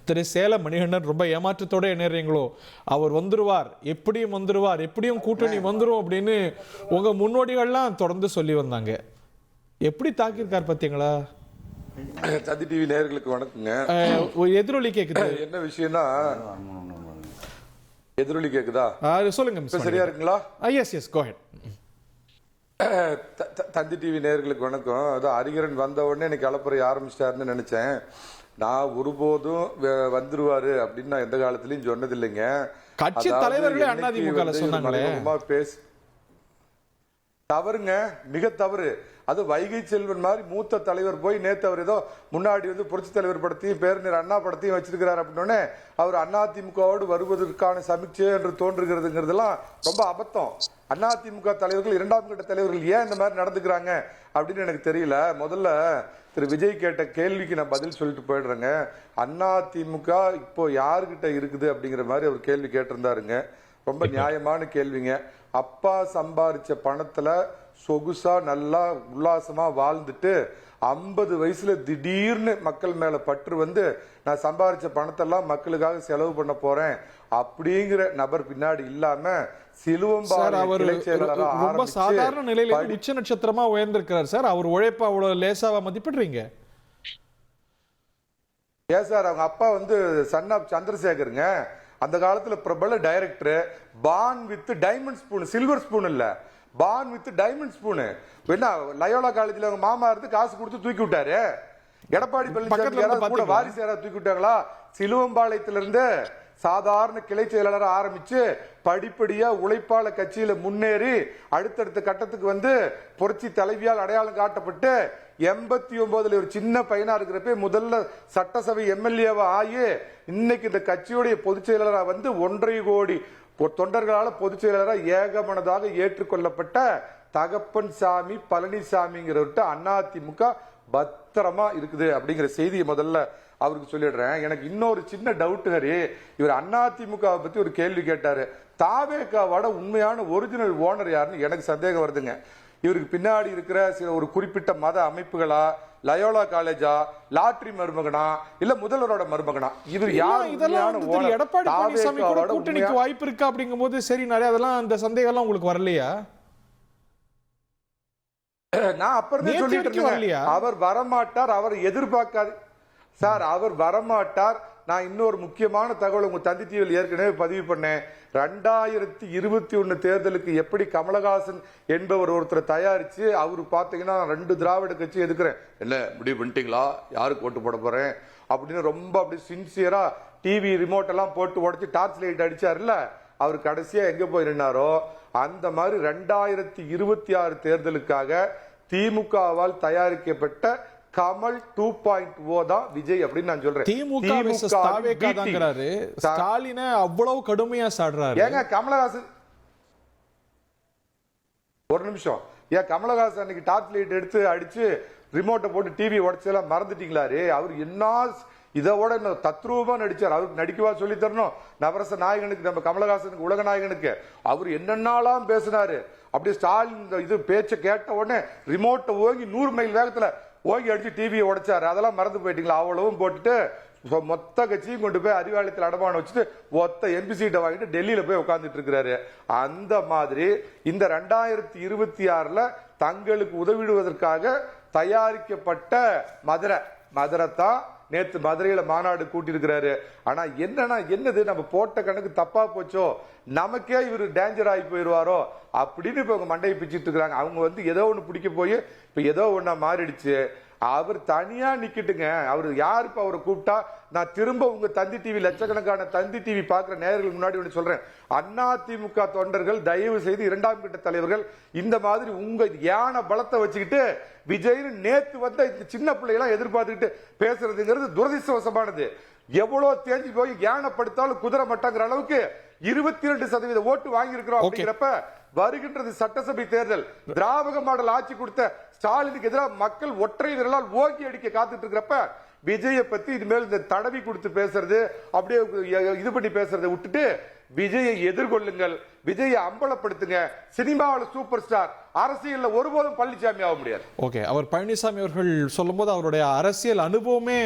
திரு சேலம் மணிகண்டன் ரொம்ப ஏமாற்றத்தோட எண்ணுறீங்களோ? அவர் வந்துருவார், எப்படியும் வந்துருவார், எப்படியும் கூட்டணி வந்துரும் அப்படின்னு உங்க முன்னோடிகள்லாம் தொடர்ந்து சொல்லி வந்தாங்க. எப்படி தாக்கியிருக்கார் பாத்தீங்களா? தந்தி டிவி நேயர்களுக்கு வணக்கங்க. எதிரொலி கேக்குது. என்ன விஷயம்னா, எதிரொலி கேக்குதா? சொல்லுங்க. சரியா இருக்குங்களா? எஸ் எஸ் கோ ஹெட். தந்தி டிவி நேயர்களுக்கு வணக்கம். அதான் ஹரிகரன் வந்த உடனே எனக்கு கலப்புரை ஆரம்பிச்சிட்டாருன்னு நினைச்சேன். நான் ஒருபோதும் வந்துருவாரு அப்படின்னு நான் எந்த காலத்திலயும் சொன்னதில்லைங்க. கட்சி தலைவர்களே அதிமுக சொன்னாங்களே. தவறுங்க, மிக தவறு. அது வைகை செல்வன் மாதிரி மூத்த தலைவர் போய் நேத்து அவர் ஏதோ முன்னாடி வந்து புரட்சி தலைவர் படத்தையும் பேரறிஞர் அண்ணா படத்தையும் வச்சிருக்கிறார் அப்படின்னே அவர் அதிமுகவோடு வருவதற்கான சமீட்சை என்று தோன்றுகிறதுங்கிறதுலாம் ரொம்ப அபத்தம். அதிமுக தலைவர்கள், இரண்டாம் கட்ட தலைவர்கள் ஏன் இந்த மாதிரி நடந்துக்கிறாங்க அப்படின்னு எனக்கு தெரியல. முதல்ல திரு விஜய் கேட்ட கேள்விக்கு நான் பதில் சொல்லிட்டு போயிடுறேங்க. அதிமுக இப்போ யாருகிட்ட இருக்குது அப்படிங்கிற மாதிரி அவர் கேள்வி கேட்டிருந்தாருங்க. ரொம்ப நியாயமான கேள்விங்க. அப்பா சம்பாரிச்ச பணத்துல சொகுசா நல்லா உல்லாசமா வாழ்ந்துட்டு 50 வயசுல திடீர்னு மக்கள் மேல பற்று வந்து நான் சம்பாரிச்ச பணத்தெல்லாம் மக்களுக்காக செலவு பண்ண போறேன் அப்படிங்கிற நபர் பின்னாடி இல்லாம ரொம்ப சாதாரண நிலையில உச்ச நட்சத்திரமா உயர்ந்திருக்கிறார் சார். அவர் உழைப்ப அவ்வளவு லேசாவா மதிப்பிடுறீங்க? ஏன் சார், அவங்க அப்பா வந்து சன் ஆஃப் சந்திரசேகருங்க. அந்த காலத்துல பிரபல director. Porn with diamond spoon, silver spoon இல்ல, பான் வித் டைமண்ட் ஸ்பூன். என்ன லயோலா காலேஜ்ல அவங்க மாமா இருந்து காசு கொடுத்து தூக்கி விட்டாரு. எடப்பாடி பழனிசாமி கூட வாரிசு யாராவது தூக்கி விட்டாங்களா? சிலுவம்பாளையத்திலிருந்து சாதாரண கிளை செயலாளர் ஆரம்பிச்சு படிப்படியா உழைப்பாள கட்சியில முன்னேறி அடுத்தடுத்த கட்டத்துக்கு வந்து புரட்சி தலைவியால் அடையாளம் காட்டப்பட்டு 89 ஒரு சின்ன பையனா இருக்கிறப்ப முதல்ல சட்டசபை எம்எல்ஏவா ஆகி இன்னைக்கு இந்த கட்சியுடைய பொதுச் செயலாளராக வந்து 1.5 கோடி தொண்டர்களால் பொதுச் செயலாளராக ஏகமனதாக ஏற்றுக்கொள்ளப்பட்ட தகப்பன் சாமி பழனிசாமிங்கிறவர்கிட்ட அதிமுக பத்திரமா இருக்குது அப்படிங்கிற செய்தியை முதல்ல அவருக்கு சொல்லிடுறேன். எனக்கு இன்னொரு சின்ன டவுட் ஹரி. இவர் அதிமுக பத்தி ஒரு கேள்வி கேட்டாரு. தாவேகாவோட உண்மையான ஒரிஜினல் ஓனர் யாருன்னு எனக்கு சந்தேகம் வருதுங்க. இவருக்கு பின்னாடி இருக்கிற சில ஒரு குறிப்பிட்ட மத அமைப்புகளா, லயோலா காலேஜா, லாட்டரி மருமகனா, இல்ல முதல்வரோட மருமகனா? இவர் யார்? எடப்பாடி பழனிசாமி கூட கூட்டணிக்கு வாய்ப்பு இருக்கு அப்படிங்கும் போது சரி, நிறைய அதெல்லாம் அந்த சந்தேகம் எல்லாம் உங்களுக்கு வரலையா? நான் அப்புறம் சொல்லிட்டு இருக்கேன், அவர் வரமாட்டார், அவர் எதிர்பார்க்காது சார், அவர் வரமாட்டார். நான் இன்னொரு முக்கியமான தகவல் உங்க தந்தி டிவியில் ஏற்கனவே பதிவு பண்ணேன். 2021 தேர்தலுக்கு எப்படி கமலஹாசன் என்பவர் ஒருத்தரை தயாரிச்சு அவரு பாத்தீங்கன்னா 2 திராவிட கட்சி எதுக்குறேன் இல்ல முடிவு பண்ணிட்டீங்களா, யாருக்கு ஓட்டு போட போறேன் அப்படின்னு ரொம்ப அப்படி சின்சியரா டிவி ரிமோட் எல்லாம் போட்டு உடச்சு டார்ச் லைட் அடிச்சாருல்ல, அவர் கடைசியா எங்க போய் நின்னாரோ அந்த மாதிரி 2026 தேர்தலுக்காக திமுகவால் தயாரிக்கப்பட்ட கமல் 2.0 தான் விஜய் அப்படின்னு நான் சொல்றேன். ஸ்டாலினை அவ்வளவு கடுமையா சாடுறாரு. ஏங்க கமலஹாசன் ஒரு நிமிஷம், ஏன் கமலஹாசன் அன்னைக்கு டார்ச் லைட் எடுத்து அடிச்சு ரிமோட்டை போட்டு டிவி உடச்செல்லாம் மறந்துட்டீங்களாரு? அவர் என்ன இதோட தத்ரூபமா நடிச்சார். அவருக்கு நடிக்கவா சொல்லி தரணும்? நவரச நாயகனுக்கு, நம்ம கமலஹாசனுக்கு, உலக நாயகனுக்கு அவர் என்னென்னலாம் பேசினாரு. அப்படியே ஸ்டாலின் இது பேச்ச கேட்ட உடனே ரிமோட்டை ஓங்கி 100 மைல் வேகத்துல ஓங்கி அடிச்சு டிவியை உடைச்சாரு. அதெல்லாம் மறந்து போயிட்டீங்களா? அவ்வளவும் போட்டுட்டு மொத்த கட்சியும் கொண்டு போய் அறிவாலயத்தில் அடமானம் வச்சுட்டு மொத்த எம்பி சீட்டை வாங்கிட்டு டெல்லியில போய் உட்கார்ந்துட்டு இருக்கிறாரு. அந்த மாதிரி இந்த 2026 தங்களுக்கு உதவிடுவதற்காக தயாரிக்கப்பட்ட மதுரை தான் நேத்து மதுரையில மாநாடு கூட்டியிருக்கிறாரு. ஆனா என்னது நம்ம போட்ட கணக்கு தப்பா போச்சோ, நமக்கே இவரு டேஞ்சர் ஆகி போயிருவாரோ அப்படின்னு இப்ப அவங்க மண்டையை பிச்சுட்டு இருக்கிறாங்க. அவங்க வந்து ஏதோ ஒண்ணு பிடிக்க போய் இப்ப ஏதோ ஒண்ணா மாறிடுச்சு. அவர் தனியா நிக்கட்டுங்க. அவர் யாரு இப்ப அவரை கூப்பிட்டா, நான் திரும்ப உங்க தந்தி டிவி லட்சக்கணக்கான தந்தி டிவி பாக்குற நேயர்கள் முன்னாடி ஒன்று சொல்றேன், அதிமுக தொண்டர்கள் தயவு செய்து இரண்டாம் கட்ட தலைவர்கள் இந்த மாதிரி உங்க யான பலத்தை வச்சுக்கிட்டு விஜய் நேத்து வந்த இந்த சின்ன பிள்ளைகளாம் எதிர்பார்த்துக்கிட்டு பேசுறதுங்கிறது துரதிர்ஷ்டவசமானது. எவ்வளவு தேஞ்சு போய் ஞானப்படுத்தாலும் குதிரை மட்டங்கிற அளவுக்கு 22% ஓட்டு வாங்கி இருக்கிறோம். அப்படிங்கிறப்ப வருகின்றது சட்டசபை தேர்தல். திராவிட மாடல் ஆட்சி கொடுத்த ஸ்டாலினுக்கு எதிராக மக்கள் ஒற்றை விரலால் ஓங்கி அடிக்க காத்துட்டு இருக்கிறப்ப விஜயை பத்தி இனிமேல் இந்த தடவி கொடுத்து பேசுறது, அப்படியே இது பண்ணி பேசுறதை விட்டுட்டு விஜயை எதிர்கொள்ளுங்கள், விஜயை அம்பலப்படுத்துங்க. சினிமாவில் சூப்பர் ஸ்டார் அரசியல்ல ஒருபோதும் பழனிசாமி ஆக முடியாது. ஓகே, அவர் பழனிசாமி அவர்கள் சொல்லும்போது அவருடைய அரசியல் அனுபவமே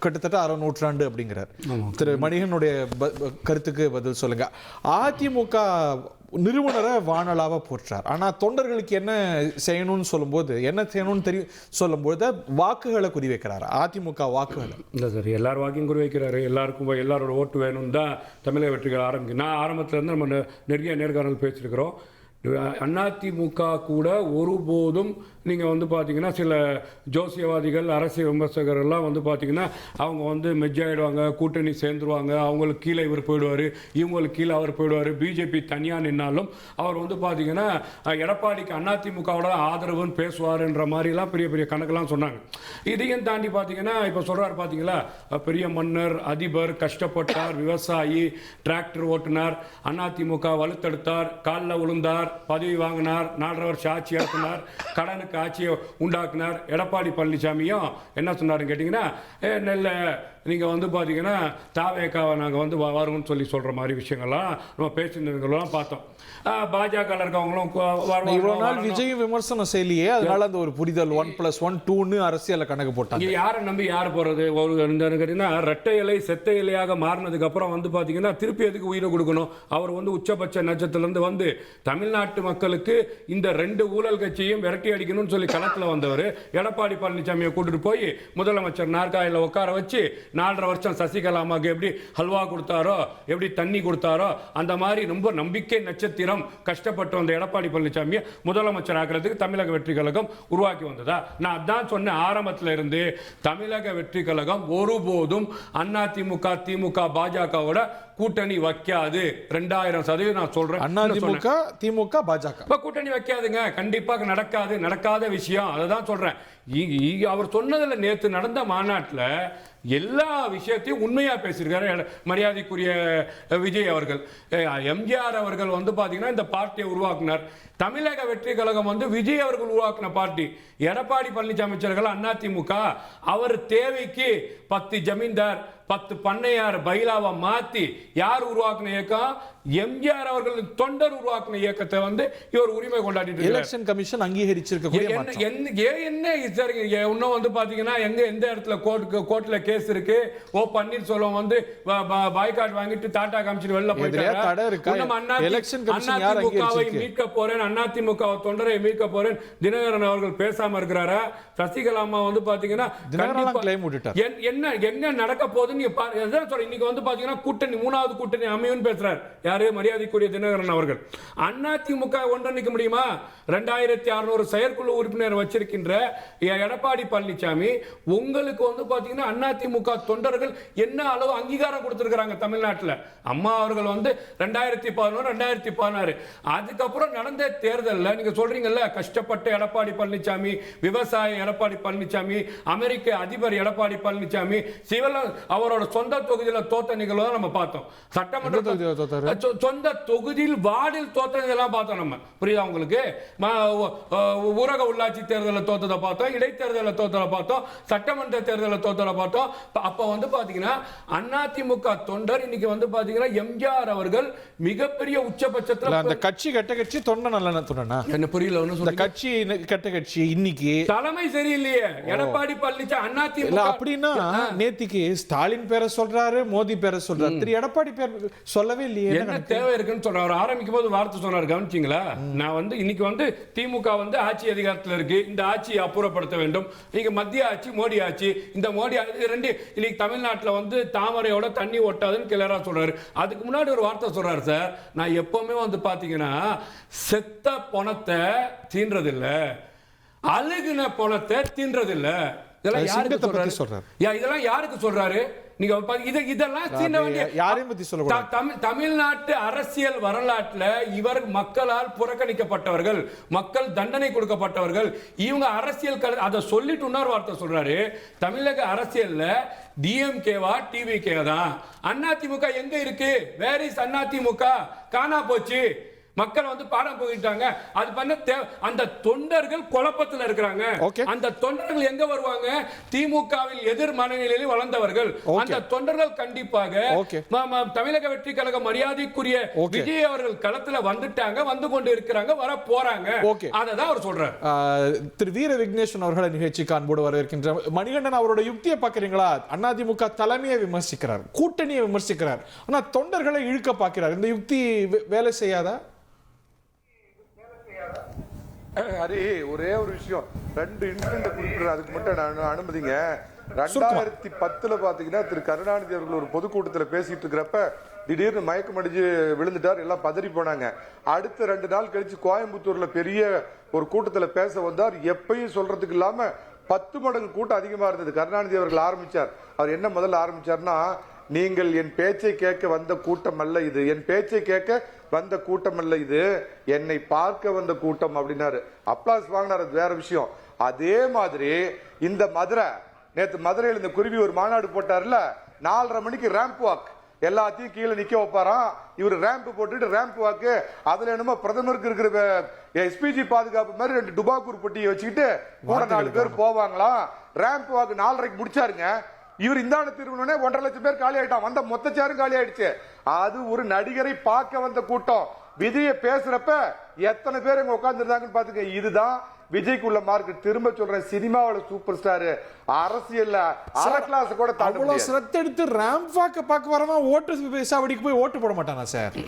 கிட்டத்தட்ட அரை நூற்றாண்டு அப்படிங்கிறார். திரு மணிகனுடைய கருத்துக்கு பதில் சொல்லுங்க. அதிமுக நிறுவனரை வானலாவா போற்றார், ஆனா தொண்டர்களுக்கு என்ன செய்யணும்னு சொல்லும்போது என்ன செய்யணும்னு தெரியும் சொல்லும்போது வாக்குகளை குறிவைக்கிறார். அதிமுக வாக்குகளை இல்லை சார், எல்லாரும் வாக்கையும் குறிவைக்கிறாரு. எல்லாரோட ஓட்டு வேணும்னு தான் தமிழக வெற்றிகள் ஆரம்பிக்கும். நான் ஆரம்பத்துலேருந்து நம்ம நிறைய நேர்காணல் பேசியிருக்கிறோம். அதிமுக கூட ஒருபோதும் நீங்கள் வந்து பார்த்தீங்கன்னா சில ஜோசியவாதிகள் அரசியல் விமர்சகர்கள்லாம் வந்து பார்த்தீங்கன்னா அவங்க வந்து மெஜ்ஜாயிடுவாங்க, கூட்டணி சேர்ந்துருவாங்க, அவங்களுக்கு கீழே இவர் போயிடுவார், இவங்களுக்கு கீழே அவர் போயிடுவார், பிஜேபி தனியாக நின்னாலும் அவர் வந்து பார்த்தீங்கன்னா எடப்பாடிக்கு அதிமுகவோட ஆதரவுன்னு பேசுவார்ன்ற மாதிரிலாம் பெரிய பெரிய கணக்கெல்லாம் சொன்னாங்க. இதையும் தாண்டி பார்த்தீங்கன்னா இப்போ சொல்கிறார் பார்த்தீங்களா, பெரிய மன்னர், அதிபர், கஷ்டப்பட்டார், விவசாயி, டிராக்டர் ஓட்டுனார், அதிமுக வலுத்தெடுத்தார், காலில் விழுந்தார், பதவி வாங்கினார், 4.5 வருஷம் ஆட்சி நடத்தினார், கடனுக்கு ஆட்சியை உண்டாக்குனார். எடப்பாடி பழனிசாமியும் என்ன சொன்னாருன்னு கேட்டிங்கன்னா, நெல்ல நீங்கள் வந்து பார்த்தீங்கன்னா தாவேக்காவை நாங்கள் வந்து வருவோம்னு சொல்கிற மாதிரி விஷயங்கள்லாம் நம்ம பேசினதுலாம் பார்த்தோம். பாஜக இருக்கவங்களும் இவ்வளோ நாள் விஜய் விமர்சனம் செய்யலையே, அதனால அந்த ஒரு புரிதல் 1+1 2ன்னு அரசியல் கணக்கு போட்டாங்க. யாரை நம்பி யார் போகிறது? ஒரு கேட்டிங்கன்னா ரெட்டை இலை செத்த இலையாக மாறினதுக்கு அப்புறம் வந்து பார்த்தீங்கன்னா திருப்பி எதுக்கு உயிரை கொடுக்கணும்? அவர் வந்து உச்சபட்ச நட்சத்திரத்திலிருந்து வந்து தமிழ்நாட்டு மக்களுக்கு இந்த 2 ஊழல் கட்சியும் விரட்டி அடிக்கணும்னு சொல்லி களத்தில் வந்தவர் எடப்பாடி பழனிசாமியை கூட்டிட்டு போய் முதலமைச்சர் நாற்காலியில் உட்கார வச்சு 4.5 வருஷம் சசிகலா அம்மாவுக்கு எப்படி ஹல்வா கொடுத்தாரோ, எப்படி தண்ணி கொடுத்தாரோ, அந்த மாதிரி ரொம்ப நம்பிக்கை நட்சத்திரம் கஷ்டப்பட்டு வந்த எடப்பாடி பழனிசாமியை முதலமைச்சர் ஆக்கிறதுக்கு தமிழக வெற்றி கழகம் உருவாக்கி வந்ததா? நான் அதான் சொன்னேன் ஆரம்பத்தில் இருந்து, தமிழக வெற்றி கழகம் ஒருபோதும் அதிமுக, திமுக, பாஜகவோட கூட்டணி வைக்காது. 2000% நான் சொல்றேன். அதிமுக, திமுக, பாஜக கூட்டணி வைக்காதுங்க, கண்டிப்பாக நடக்காது, நடக்காத விஷயம். அதை தான் சொல்றேன். அவர் சொன்னதுல நேற்று நடந்த மாநாட்டில் எல்லா விஷயத்தையும் உண்மையா பேசியிருக்காரு மரியாதைக்குரிய விஜய் அவர்கள். எம்ஜிஆர் அவர்கள் வந்து பாத்தீங்கன்னா இந்த பார்ட்டியை உருவாக்குனார். தமிழக வெற்றி கழகம் வந்து விஜய் அவர்கள் உருவாக்கின பார்ட்டி. எடப்பாடி பழனிசாமி அதிமுக அவர் தேவைக்கு 10 ஜமீன்தார் 10 பண்ணையார் பைலாவை மாத்தி யார் உருவாக்கின இயக்கம்? எம்ஜிஆர் அவர்கள் தொண்டர் உருவாக்கின இயக்கத்தை வந்து இவர் உரிமை கொண்டாடிட்டு எலெக்ஷன் கமிஷன் அங்கீகரிச்சிருக்கக்கூடிய இன்னும் வந்து பாத்தீங்கன்னா எந்த இடத்துல கோர்ட்ல கேஸ் இருக்கு? ஓ பன்னீர்செல்வம் வந்து பாய்காட் வாங்கிட்டு டாடா காமிச்சிட்டு வெளில போயிட்டாரு. அதிமுகவை மீட்க போறேன், அதிமுக தொண்டரை மீட்க போறேன் தினகரன் அவர்கள் பேசாம இருக்கிறாரா? சசிகலா அம்மா வந்து பாத்தீங்கன்னா என்ன நடக்க போகுதுன்னு இன்னைக்கு வந்து பாத்தீங்கன்னா கூட்டணி 3வது கூட்டணி அமையும் பேசுறார். யாரு? மரியாதைக்குரிய தினகரன் அவர்கள். அதிமுக ஒன்றிணைக்க முடியுமா? 2600 செயற்குழு உறுப்பினர் வச்சிருக்கின்ற எடப்பாடி பழனிசாமி உங்களுக்கு வந்து பாத்தீங்கன்னா அதிமுக தொண்டர்கள் என்ன அளவு அங்கீகாரம் கொடுத்திருக்காங்க தமிழ்நாட்டில்? அம்மா அவர்கள் வந்து 2011 2016 அதுக்கப்புறம் நடந்த தேர்தலில் நீங்க சொல்றீங்கல்ல, கஷ்டப்பட்ட எடப்பாடி பழனிசாமி, விவசாய எடப்பாடி பழனிசாமி, அமெரிக்க அதிபர் எடப்பாடி பழனிசாமி, அவரோட சொந்த தொகுதியில் தோத்த நிகழ்வு நம்ம பார்த்தோம். சட்டமன்ற சொந்த தொகுதியில் வார்டில் தோத்ததெல்லாம் பார்த்தோம் நம்ம. புரியுதா உங்களுக்கு? ஊரக உள்ளாட்சி தேர்தலில் தோத்ததை பார்த்தோம், இடைத்தேர்தலில் தோத்ததை பார்த்தோம், சட்டமன்ற தேர்தலில் தோத்ததை பார்த்தோம். அப்ப வந்து பாத்தீங்கன்னா அதிமுக தொண்டர் இன்னைக்கு வந்து பாத்தீங்கன்னா எம்ஜிஆர் அவர்கள் மிகப்பெரிய உச்சபட்சத்தில் அந்த கட்சி கட்ட கட்சி தொண்டை நல்ல தொண்டனா என்ன புரியல? இந்த கட்சி கட்ட கட்சி இன்னைக்கு தலைமை சரியில்லையே. எடப்பாடி பழனிசாமி அதிமுக அப்படின்னா நேத்திக்கு ஸ்டாலின் பேரை சொல்றாரு, மோடி பேரை சொல்றாரு, திரு எடப்பாடி பேர் சொல்லவே இல்லையே. என்ன தேவை இருக்குன்னு சொல்றாரு. ஆரம்பிக்கும் போது வார்த்தை சொன்னார், கவனிச்சிங்களா? நான் வந்து இன்னைக்கு வந்து திமுக வந்து ஆட்சி அதிகாரத்தில் இருக்கு, இந்த ஆட்சியை அப்புறப்படுத்த வேண்டும். நீங்க மத்திய ஆட்சி, மோடி ஆட்சி, இந்த மோடி ரெண்டு இன்னைக்கு தமிழ்நாட்டில் வந்து தாமரையோட தண்ணி ஒட்டாதுன்னு கிளறா சொல்றாரு. அதுக்கு முன்னாடி ஒரு வார்த்தை சொல்றாரு சார், நான் எப்பவுமே வந்து பாத்தீங்கன்னா செத்த பணத்தை தீன்றதில்ல, அழுகுன பணத்தை தீன்றதில்ல. இதெல்லாம் யாருக்கு சொல்றாரு? இதெல்லாம் யாருக்கு சொல்றாரு? நீங்க இதெல்லாம் யாரையும் பத்தி சொல்லக்கூடாது. தமிழ்நாட்டு அரசியல் வரலாற்றுல இவர் மக்களால் புறக்கணிக்கப்பட்டவர்கள், மக்கள் தண்டனை கொடுக்கப்பட்டவர்கள். இவங்க அரசியல் அதை சொல்லிட்டு இன்னொரு வார்த்தை சொல்றாரு, தமிழக அரசியல்ல டிஎம்கேவா டிவிகே தான். அதிமுக எங்க இருக்கு? Where is AIADMK? காணா போச்சு. மக்கள் வந்து பாடம் போயிட்டாங்க. அது பண்ண அந்த தொண்டர்கள் குழப்பத்தில் இருக்கிறாங்க. Okay. அந்த தொண்டர்கள் எங்க வருவாங்க? திமுகவில் எதிர் மனநிலையில் வளர்ந்தவர்கள். அந்த தொண்டர்கள் கண்டிப்பாக Okay. தமிழக வெற்றி கழக மரியாதைக்குரிய Okay. விஜய் அவர்கள் களத்துல வந்துட்டாங்க, வந்து கொண்டு இருக்கிறாங்க, வர போறாங்க. Okay. அததான் அவர் சொல்றாரு. திரு வீர விக்னேஸ்வரன் அவர்களை நிகழ்ச்சிக்கு அன்போடு வரவேற்கின்ற மணிகண்டன், அவரோட யுக்தியை பார்க்கறீங்களா? அதிமுக தலைமையை விமர்சிக்கிறார், கூட்டணியை விமர்சிக்கிறார், ஆனா தொண்டர்களை இழுக்க பார்க்கிறார். இந்த யுக்தி வேலை செய்யாதா? ஹரி, ஒரே ஒரு விஷயம், 2 இன்சிடென்ட் குறிப்பிடுறேன், அதுக்கு மட்டும் நான் அனுமதிங்க. 2010 பாத்தீங்கன்னா திரு கருணாநிதி அவர்கள் ஒரு பொதுக்கூட்டத்தில் பேசிட்டு இருக்கிறப்ப திடீர்னு மயக்கம் அடிச்சு விழுந்துட்டார், எல்லாம் பதறி போனாங்க. அடுத்த 2 நாள் கழிச்சு கோயம்புத்தூர்ல பெரிய ஒரு கூட்டத்தில் பேச வந்தார். எப்பயும் சொல்றதுக்கு இல்லாம 10 மடங்கு கூட்டம் அதிகமா இருந்தது. கருணாநிதி அவர்கள் ஆரம்பிச்சார். அவர் என்ன முதல்ல ஆரம்பிச்சார்னா, நீங்கள் என் பேச்சை கேட்க வந்த கூட்டம் அல்ல இது, என் பேச்சை கேட்க வந்த கூட்டம் அல்ல இது, என்னை பார்க்க வந்த கூட்டம் அப்படின்னாரு. அப்ளாஸ் வாங்கினார், அது வேற விஷயம். அதே மாதிரி இந்த மதுரை, நேற்று மதுரையில் இந்த குருவி ஒரு மாநாடு போட்டார்ல, 4:30 மணிக்கு ரேம்ப் வாக், எல்லாத்தையும் கீழே நிக்க வைப்பாராம். இவர் ரேம்ப் போட்டுட்டு ரேம்ப் வாக்கு, அதுல என்னமோ பிரதமருக்கு இருக்கிற எஸ்பிஜி பாதுகாப்பு மாதிரி 2 டுபாக்கூர் பொட்டியை வச்சுக்கிட்டு கூட 4 பேர் போவாங்களாம். ரேம்ப் வாக்கு 4:30க்கு முடிச்சாருங்க. இவர் இந்தாண்ட திருவண்ணே 1.5 லட்சம் பேர் காலி ஆயிட்டான், வந்த மொத்த சேரும் காலி ஆயிடுச்சு. அது ஒரு நடிகரை பார்க்க வந்த கூட்டம். விஜய பேசுறப்ப எத்தனை பேர் இங்க உட்கார்ந்து இருந்தாங்கன்னு பாத்துக்க. இதுதான் விஜய்க்குள்ள மார்க்கெட். திரும்ப சொல்றேன், சினிமாவோட சூப்பர் ஸ்டார், அரசியல்ல அரை கிளாஸ் கூட தாண்ட முடியாது. அவ்வளவு சிரத்தை எடுத்து ரேம்ப் வாக்க பார்க்க வரவன் ஓட்டு சாவடிக்கு போய் ஓட்டு போட மாட்டானா சார்?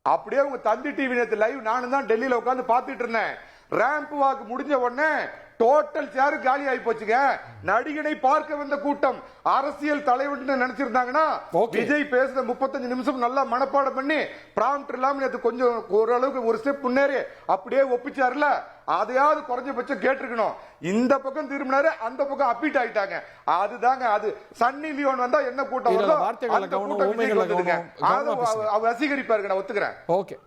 அப்படியே உங்க தந்தி டிவி நேத்து லைவ் நானும் தான் டெல்லியில உட்கார்ந்து பாத்துட்டு இருந்தேன். ரேம்ப் வாக் முடிஞ்ச உடனே டோட்டல் சேரு காலி ஆகி போச்சுங்க. நடிகனை பார்க்க வந்த கூட்டம். அரசியல் தலைவர் நினைச்சிருந்தாங்கன்னா விஜய் பேசுற 35 நிமிஷம் நல்லா மனப்பாடம் பண்ணி பிராம்ப்ட் இல்லாம நேத்து கொஞ்சம் ஓரளவுக்கு ஒரு ஸ்டெப் முன்னேறி அப்படியே ஒப்பிச்சார்ல, அதையாவது குறைஞ்சபட்சம் கேட்டிருக்கணும். இந்த பக்கம் திரும்பினாரு, அந்த பக்கம் அப்பீட் ஆயிட்டாங்க. அதுதாங்க அது. சன்னி லியோன் வந்தா என்ன கூட்டம் வருதோ அந்த கூட்டம் விஜய்க்கு வந்ததுங்க. அது ரசிகரிப்பாருங்க, நான் ஒத்துக்கிறேன். ஓகே.